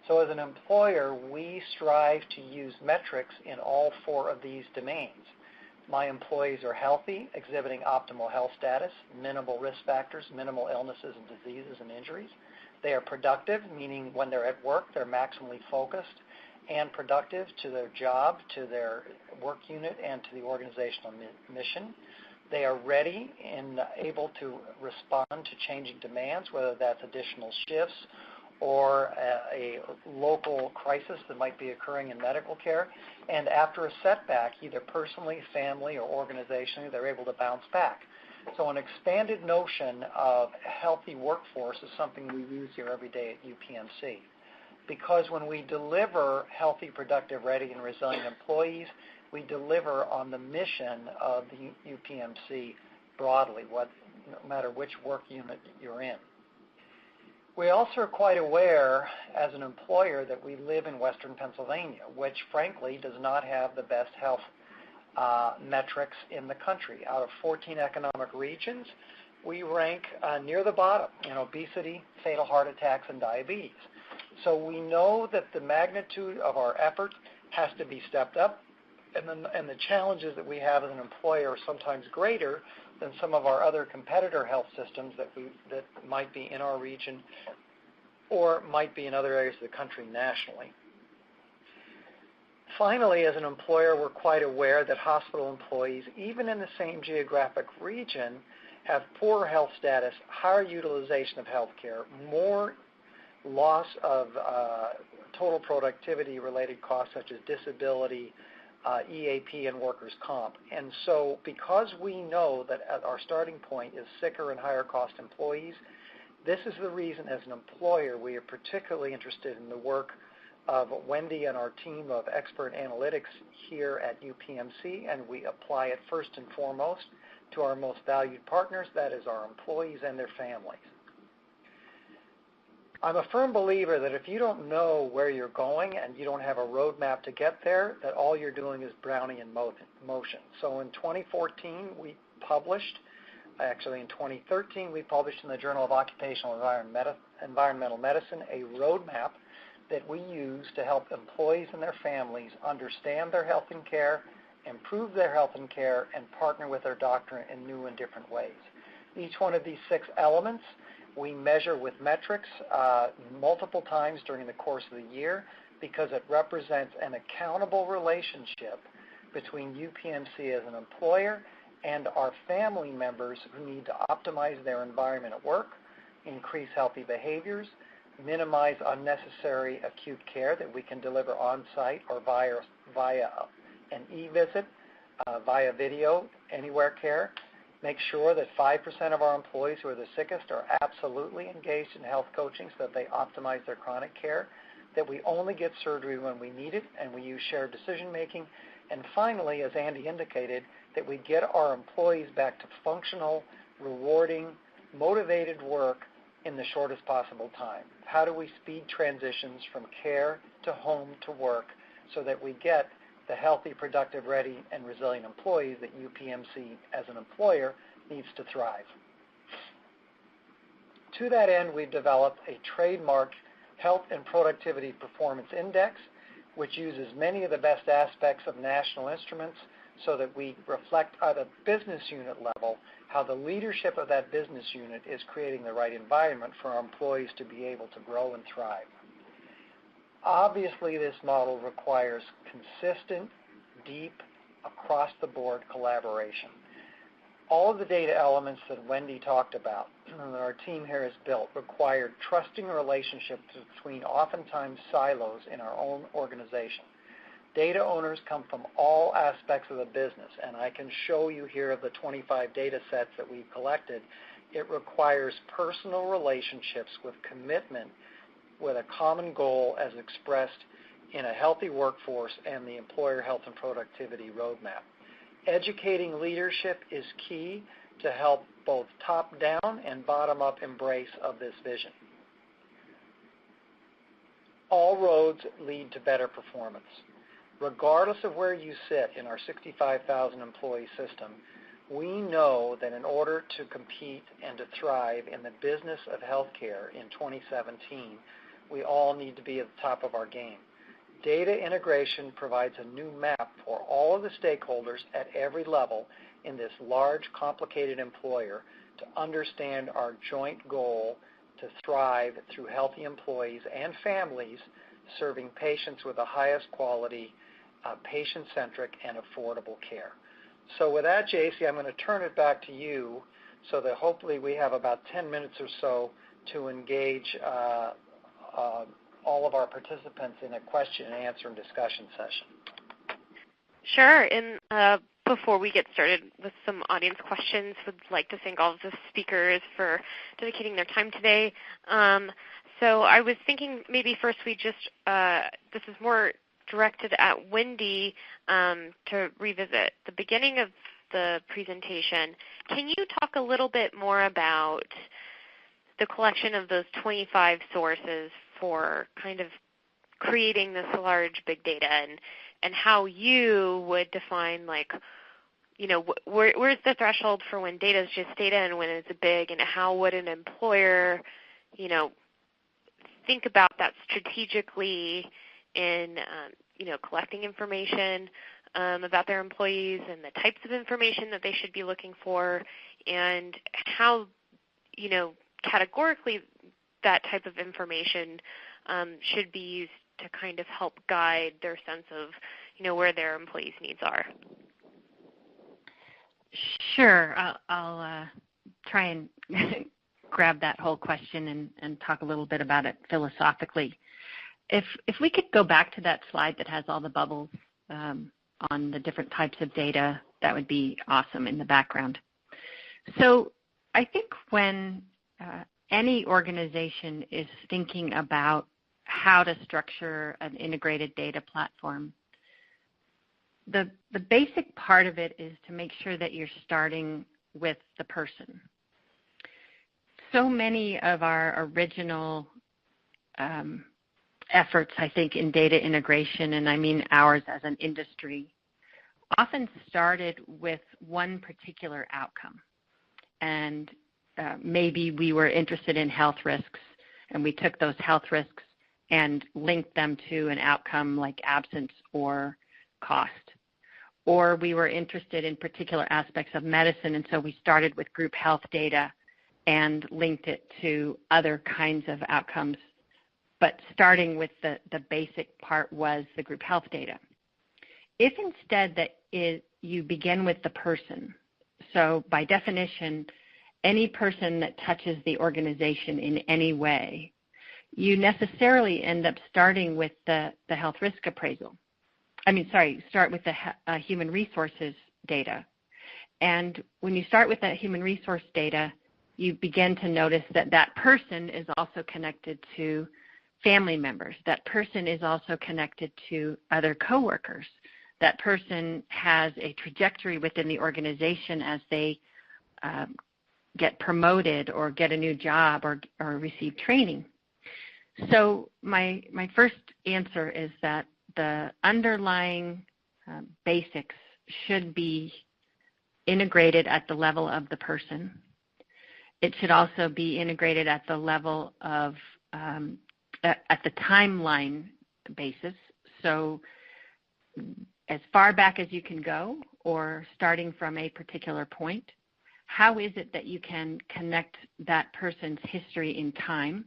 So as an employer, we strive to use metrics in all 4 of these domains. My employees are healthy, exhibiting optimal health status, minimal risk factors, minimal illnesses and diseases and injuries. They are productive, meaning when they're at work, they're maximally focused and productive to their job, to their work unit, and to the organizational mission. They are ready and able to respond to changing demands, whether that's additional shifts or a local crisis that might be occurring in medical care. And after a setback, either personally, family, or organizationally, they're able to bounce back. So an expanded notion of a healthy workforce is something we use here every day at UPMC. Because when we deliver healthy, productive, ready, and resilient employees, we deliver on the mission of the UPMC broadly, no matter which work unit you're in. We also are quite aware as an employer that we live in Western Pennsylvania, which frankly does not have the best health metrics in the country. Out of 14 economic regions, we rank near the bottom in obesity, fatal heart attacks, and diabetes. So we know that the magnitude of our effort has to be stepped up, and the challenges that we have as an employer are sometimes greater than some of our other competitor health systems that might be in our region or might be in other areas of the country nationally. Finally, as an employer, we're quite aware that hospital employees, even in the same geographic region, have poor health status, higher utilization of health care, more loss of total productivity-related costs such as disability, EAP, and workers' comp. And so because we know that our starting point is sicker and higher cost employees, this is the reason as an employer we are particularly interested in the work of Wendy and our team of expert analytics here at UPMC, and we apply it first and foremost to our most valued partners, that is our employees and their families. I'm a firm believer that if you don't know where you're going and you don't have a roadmap to get there, that all you're doing is drowning in motion. So in 2014, we published, actually in 2013, we published in the Journal of Occupational Environmental Medicine a roadmap that we use to help employees and their families understand their health and care, improve their health and care, and partner with their doctor in new and different ways. Each one of these 6 elements we measure with metrics multiple times during the course of the year because it represents an accountable relationship between UPMC as an employer and our family members who need to optimize their environment at work, increase healthy behaviors, minimize unnecessary acute care that we can deliver on-site or via an e-visit, via video, anywhere care. Make sure that 5% of our employees who are the sickest are absolutely engaged in health coaching so that they optimize their chronic care, that we only get surgery when we need it, and we use shared decision making. And finally, as Andy indicated, that we get our employees back to functional, rewarding, motivated work in the shortest possible time. How do we speed transitions from care to home to work so that we get the healthy, productive, ready, and resilient employees that UPMC as an employer needs to thrive? To that end, we've developed a trademark Health and Productivity Performance Index, which uses many of the best aspects of national instruments so that we reflect at a business unit level how the leadership of that business unit is creating the right environment for our employees to be able to grow and thrive. Obviously, this model requires consistent, deep, across-the-board collaboration. All of the data elements that Wendy talked about and that our team here has built require trusting relationships between oftentimes silos in our own organization. Data owners come from all aspects of the business, and I can show you here of the 25 data sets that we've collected. It requires personal relationships with commitment with a common goal as expressed in a healthy workforce and the employer health and productivity roadmap. Educating leadership is key to help both top-down and bottom-up embrace of this vision. All roads lead to better performance. Regardless of where you sit in our 65,000 employee system, we know that in order to compete and to thrive in the business of healthcare in 2017, we all need to be at the top of our game. Data integration provides a new map for all of the stakeholders at every level in this large, complicated employer to understand our joint goal to thrive through healthy employees and families serving patients with the highest quality, patient-centric, and affordable care. So with that, JC, I'm going to turn it back to you so that hopefully we have about 10 minutes or so to engage all of our participants in a question and answer and discussion session. Sure. And before we get started with some audience questions, would like to thank all of the speakers for dedicating their time today. So I was thinking maybe first we just, this is more directed at Wendy to revisit the beginning of the presentation. Can you talk a little bit more about the collection of those 25 sources for kind of creating this large big data, and how you would define, like, where's the threshold for when data is just data and when it's big, and how would an employer, think about that strategically in, collecting information about their employees and the types of information that they should be looking for, and how, categorically that type of information should be used to kind of help guide their sense of, where their employees' needs are. Sure. I'll try and grab that whole question and talk a little bit about it philosophically. If we could go back to that slide that has all the bubbles on the different types of data, that would be awesome in the background. So I think when any organization is thinking about how to structure an integrated data platform, the basic part of it is to make sure that you're starting with the person. So many of our original efforts, I think, in data integration, and I mean ours as an industry, often started with one particular outcome. And maybe we were interested in health risks, and we took those health risks and linked them to an outcome like absence or cost. Or we were interested in particular aspects of medicine, and so we started with group health data and linked it to other kinds of outcomes. But starting with the basic part was the group health data. If instead you begin with the person, so by definition, any person that touches the organization in any way, you necessarily end up starting with the health risk appraisal. Start with the human resources data. And when you start with that human resource data, you begin to notice that that person is also connected to family members. That person is also connected to other coworkers. That person has a trajectory within the organization as they get promoted or get a new job or receive training. So my first answer is that the underlying basics should be integrated at the level of the person. It should also be integrated at the level of at the timeline basis. So as far back as you can go, or starting from a particular point, how is it that you can connect that person's history in time?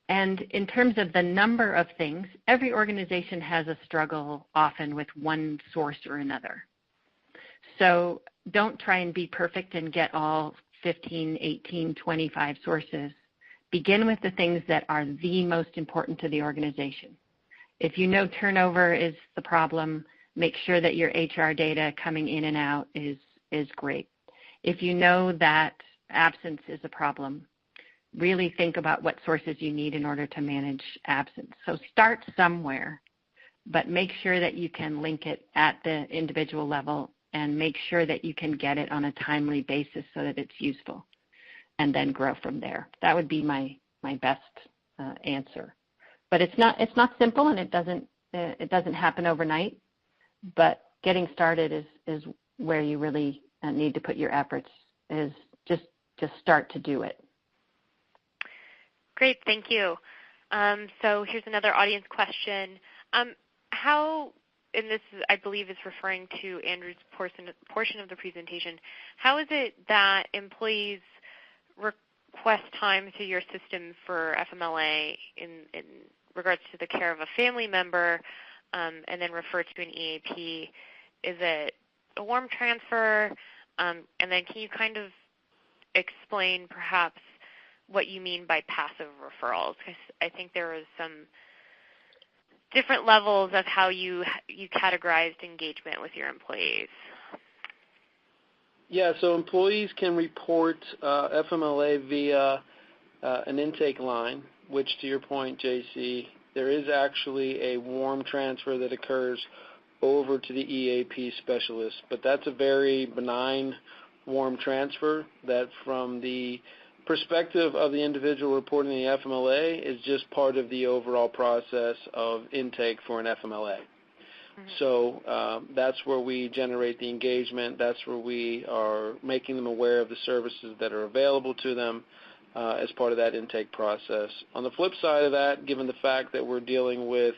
And in terms of the number of things, every organization has a struggle often with one source or another. So don't try and be perfect and get all 15, 18, 25 sources. Begin with the things that are the most important to the organization. If you know turnover is the problem, make sure that your HR data coming in and out is great. If you know that absence is a problem, really think about what sources you need in order to manage absence. So start somewhere, but make sure that you can link it at the individual level and make sure that you can get it on a timely basis so that it's useful, and then grow from there. That would be my best answer. But it's not simple, and it doesn't happen overnight. But getting started is where you really need to put your efforts. Is just start to do it. Great, thank you. So here's another audience question. How, and this is, I believe is referring to Andrew's portion of the presentation, how is it that employees request time through your system for FMLA in regards to the care of a family member and then refer to an EAP? Is it a warm transfer? And then can you kind of explain perhaps what you mean by passive referrals? Because I think there is some different levels of how you categorized engagement with your employees. Yeah, so employees can report FMLA via an intake line, which to your point, JC, there is actually a warm transfer that occurs over to the EAP specialist, but that's a very benign warm transfer that from the perspective of the individual reporting the FMLA is just part of the overall process of intake for an FMLA. So that's where we generate the engagement. That's where we are making them aware of the services that are available to them as part of that intake process. On the flip side of that, given the fact that we're dealing with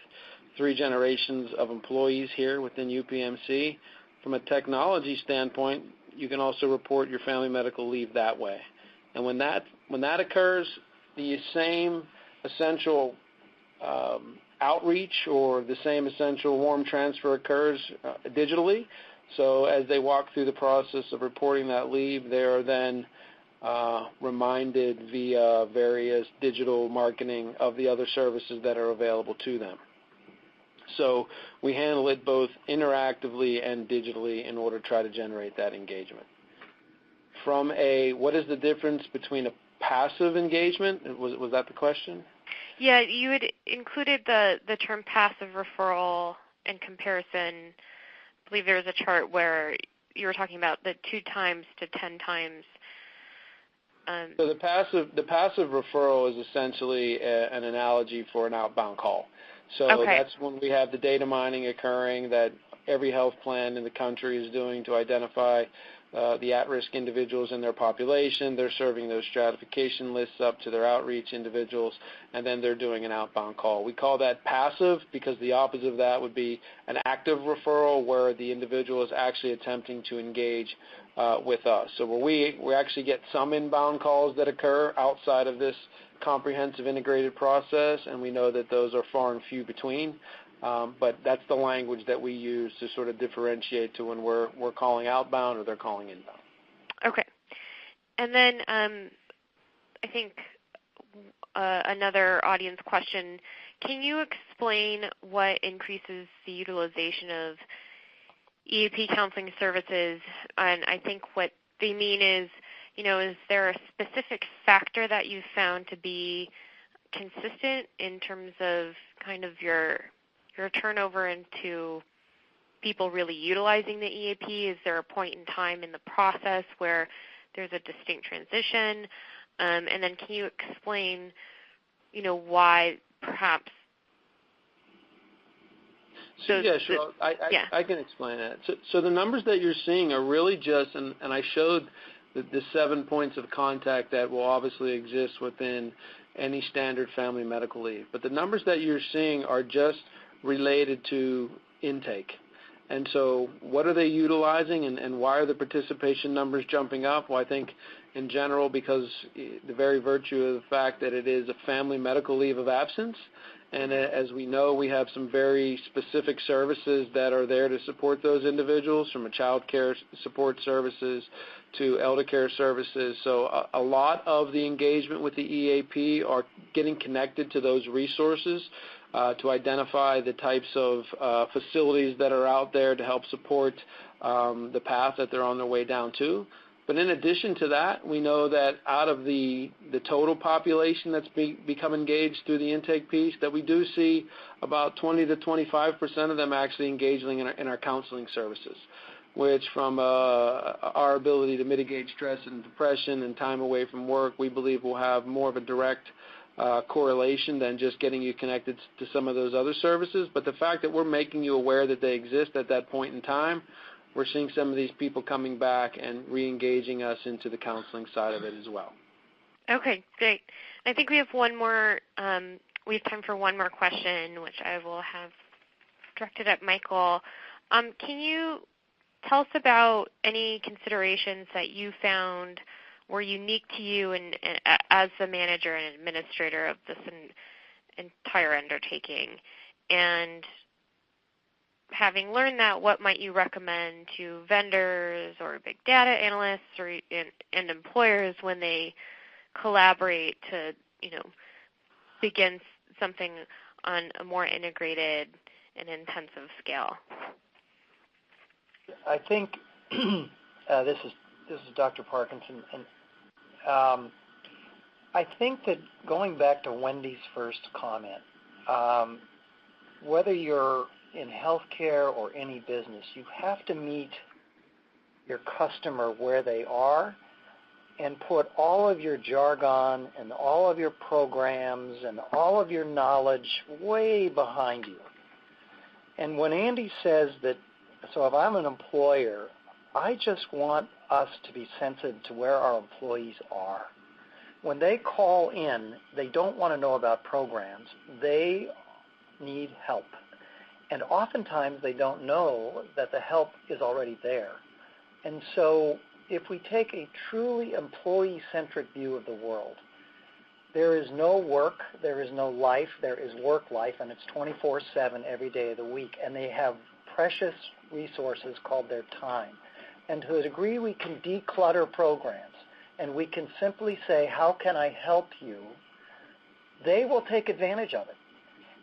3 generations of employees here within UPMC, from a technology standpoint, you can also report your family medical leave that way. And when that occurs, the same essential outreach or the same essential warm transfer occurs digitally. So as they walk through the process of reporting that leave, they are then reminded via various digital marketing of the other services that are available to them. So we handle it both interactively and digitally in order to try to generate that engagement. From what is the difference between a passive engagement? Was that the question? Yeah, you had included the term passive referral in comparison. I believe there was a chart where you were talking about the 2 times to 10 times. So the passive referral is essentially an analogy for an outbound call. So that's when we have the data mining occurring that every health plan in the country is doing to identify the at-risk individuals in their population. They're serving those stratification lists up to their outreach individuals, and then they're doing an outbound call. We call that passive because the opposite of that would be an active referral where the individual is actually attempting to engage with us. So where we actually get some inbound calls that occur outside of this comprehensive integrated process, and we know that those are far and few between. But that's the language that we use to sort of differentiate to when we're calling outbound or they're calling inbound. Okay. And then I think another audience question, can you explain what increases the utilization of EAP counseling services? And I think what they mean is, is there a specific factor that you've found to be consistent in terms of kind of your turnover into people really utilizing the EAP? Is there a point in time in the process where there's a distinct transition? And then can you explain, why perhaps? Yeah, sure. I can explain that. So the numbers that you're seeing are really just, and I showed the 7 points of contact that will obviously exist within any standard family medical leave. But the numbers that you're seeing are just related to intake. And so what are they utilizing and why are the participation numbers jumping up? Well, I think in general because the very virtue of the fact that it is a family medical leave of absence. And as we know, we have some very specific services that are there to support those individuals, from a child care support services to elder care services. So a lot of the engagement with the EAP are getting connected to those resources to identify the types of facilities that are out there to help support the path that they're on their way down to. But in addition to that, we know that out of the total population that's become engaged through the intake piece, that we do see about 20 to 25% of them actually engaging in our counseling services, which from our ability to mitigate stress and depression and time away from work, we believe will have more of a direct correlation than just getting you connected to some of those other services. But the fact that we're making you aware that they exist at that point in time, we're seeing some of these people coming back and re-engaging us into the counseling side of it as well. Okay, great. I think we have one more. We have time for one more question, which I will have directed at Michael. Can you tell us about any considerations that you found were unique to you and as the manager and administrator of this entire undertaking? And having learned that, what might you recommend to vendors or big data analysts and employers when they collaborate to, begin something on a more integrated and intensive scale? I think this is Dr. Parkinson, and I think that going back to Wendy's first comment, whether you're in healthcare or any business, you have to meet your customer where they are and put all of your jargon and all of your programs and all of your knowledge way behind you. And when Andy says that, so if I'm an employer, I just want us to be sensitive to where our employees are. When they call in, they don't want to know about programs. They need help. And oftentimes they don't know that the help is already there. And so if we take a truly employee-centric view of the world, there is no work, there is no life, there is work life, and it's 24/7 every day of the week. And they have precious resources called their time. And to a degree, we can declutter programs, and we can simply say, how can I help you? They will take advantage of it.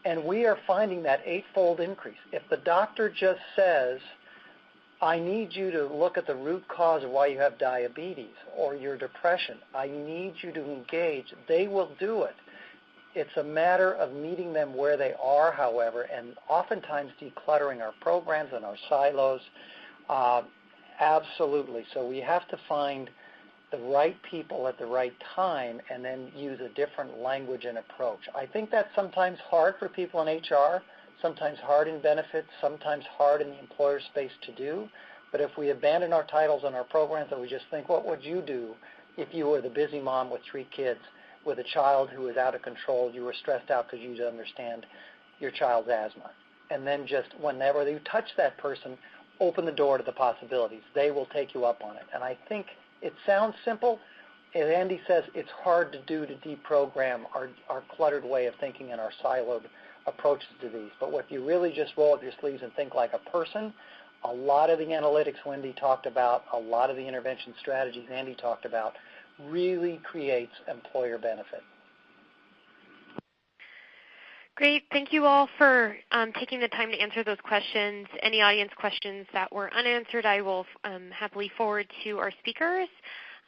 And we are finding that eightfold increase. If the doctor just says, I need you to look at the root cause of why you have diabetes or your depression, I need you to engage, they will do it. It's a matter of meeting them where they are, however, and oftentimes decluttering our programs and our silos. Absolutely. So we have to find the right people at the right time and then use a different language and approach. I think that's sometimes hard for people in HR, sometimes hard in benefits, sometimes hard in the employer space to do. But if we abandon our titles and our programs and we just think, what would you do if you were the busy mom with 3 kids with a child who is out of control, you were stressed out because you didn't understand your child's asthma. And then just whenever you touch that person, open the door to the possibilities. They will take you up on it. And I think it sounds simple. As Andy says, it's hard to do to deprogram our cluttered way of thinking and our siloed approaches to these. But if you really just roll up your sleeves and think like a person, a lot of the analytics Wendy talked about, a lot of the intervention strategies Andy talked about, really creates employer benefit. Great. Thank you all for taking the time to answer those questions. Any audience questions that were unanswered, I will happily forward to our speakers.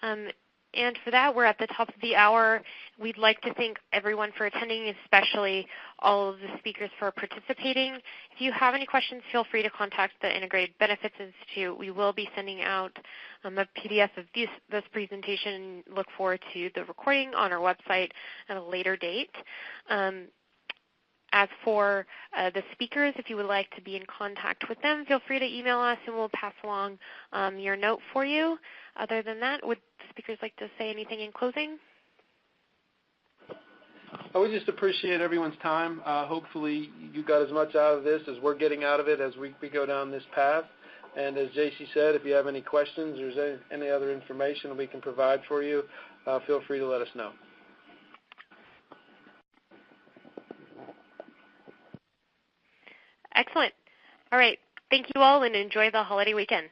And for that, we're at the top of the hour. We'd like to thank everyone for attending, especially all of the speakers for participating. If you have any questions, feel free to contact the Integrated Benefits Institute. We will be sending out a PDF of this presentation. Look forward to the recording on our website at a later date. As for the speakers, if you would like to be in contact with them, feel free to email us and we'll pass along your note for you. Other than that, would the speakers like to say anything in closing? We just appreciate everyone's time. Hopefully you got as much out of this as we're getting out of it as we go down this path. And as JC said, if you have any questions or there's any other information we can provide for you, feel free to let us know. Excellent. All right. Thank you all and enjoy the holiday weekend.